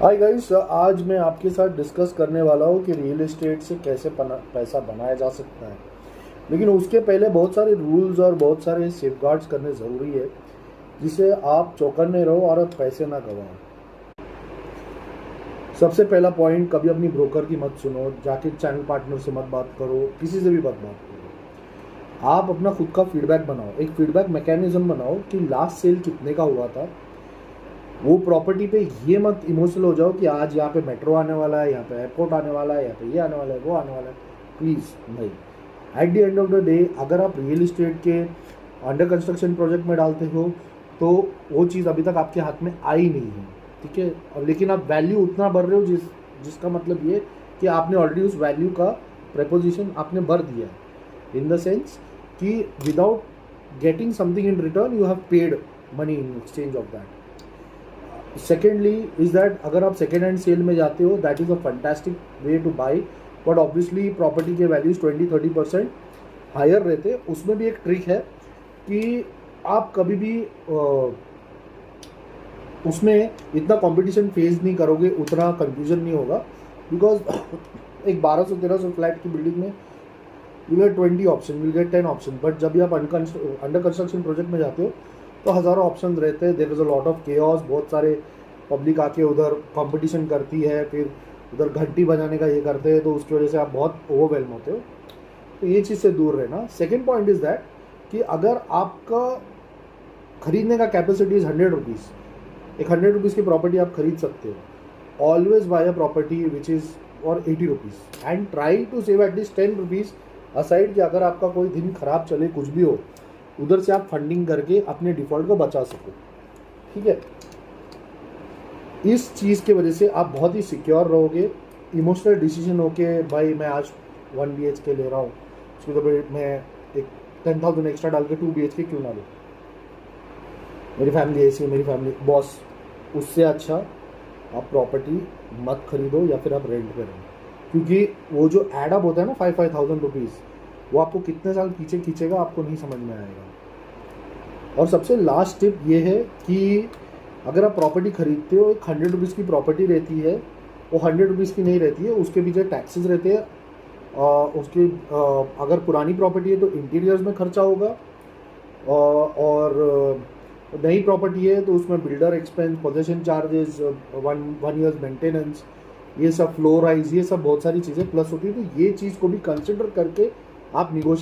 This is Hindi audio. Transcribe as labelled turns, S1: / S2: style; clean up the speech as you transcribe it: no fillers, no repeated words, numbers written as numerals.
S1: हाय गाइस, आज मैं आपके साथ डिस्कस करने वाला हूँ कि रियल एस्टेट से कैसे पैसा बनाया जा सकता है। लेकिन उसके पहले बहुत सारे रूल्स और बहुत सारे सेफगार्ड्स करने ज़रूरी है, जिससे आप चौकन्ने रहो और आप पैसे ना गंवाओ। सबसे पहला पॉइंट, कभी अपनी ब्रोकर की मत सुनो, जाके चैनल पार्टनर से मत बात करो, किसी से भी मत बात करो। आप अपना खुद का फीडबैक बनाओ, एक फीडबैक मैकेनिज्म बनाओ कि लास्ट सेल कितने का हुआ था। वो प्रॉपर्टी पे ये मत इमोशनल हो जाओ कि आज यहाँ पे मेट्रो आने वाला है, यहाँ पे एयरपोर्ट आने वाला है, यहाँ पे ये आने वाला है, वो आने वाला है। प्लीज़ नहीं। At the end of the day, अगर आप रियल इस्टेट के अंडर कंस्ट्रक्शन प्रोजेक्ट में डालते हो तो वो चीज़ अभी तक आपके हाथ में आई नहीं है, ठीक है। और लेकिन आप वैल्यू उतना भर रहे हो जिसका मतलब ये कि आपने ऑलरेडी उस वैल्यू का प्रपोजिशन आपने भर दिया है, इन द सेंस कि without getting something in return you have paid money in exchange of that. Secondly is that अगर आप सेकेंड हैंड सेल में जाते हो, that is a fantastic way two by, but obviously property के वैल्यूज 20-30% हायर रहते। उसमें भी एक ट्रिक है कि आप कभी भी उसमें इतना कंपटीशन फेस नहीं करोगे, उतना कंफ्यूजन नहीं होगा। बिकॉज एक 1200-1300 फ्लैट की बिल्डिंग में you get 20 option, you get 10 option, but जब भी आप अंडर कंस्ट्रक्शन प्रोजेक्ट में जाते हो तो हज़ारों ऑप्शन रहते हैं। There is a lot of chaos, बहुत सारे पब्लिक आके उधर कंपटीशन करती है, फिर उधर घंटी बजाने का ये करते हैं, तो उसकी वजह से आप बहुत ओवरवेलम होते हो। तो ये चीज़ से दूर रहना। सेकेंड पॉइंट इज़ दैट कि अगर आपका खरीदने का कैपेसिटी इज़ 100 रुपीज़, एक 100 रुपीज़ की प्रॉपर्टी आप खरीद सकते हो। Always buy a property which is और 80 rupees and try to save at least 10 rupees aside, कि अगर आपका कोई दिन खराब चले, कुछ भी हो, उधर से आप फंडिंग करके अपने डिफ़ॉल्ट को बचा सको, ठीक है। इस चीज़ की वजह से आप बहुत ही सिक्योर रहोगे। इमोशनल डिसीजन हो के भाई मैं आज 1 BHK ले रहा हूँ, उसकी तो भाई मैं एक 10,000 एक्स्ट्रा डाल के 2 BHK क्यों ना लूँ, मेरी फैमिली ऐसी है, मेरी फैमिली बॉस, उससे अच्छा आप प्रॉपर्टी मत खरीदो या फिर आप रेंट पे रहो। क्योंकि वो जो एडअप होता है ना 5,000 रुपीज़, वो आपको कितने साल पीछे खींचेगा आपको नहीं समझ में आएगा। और सबसे लास्ट टिप ये है कि अगर आप प्रॉपर्टी खरीदते हो, एक 100 रुपीज़ की प्रॉपर्टी रहती है, वो 100 रुपीज़ की नहीं रहती है, उसके पीछे टैक्सेस रहते हैं। उसके अगर पुरानी प्रॉपर्टी है तो इंटीरियर्स में खर्चा होगा, और नई प्रॉपर्टी है तो उसमें builder expense, possession charges, 1 years maintenance, ये सब फ्लोराइज, ये सब बहुत सारी चीज़ें प्लस होती है। तो ये चीज़ को भी कंसिडर करके आप निगोशिएट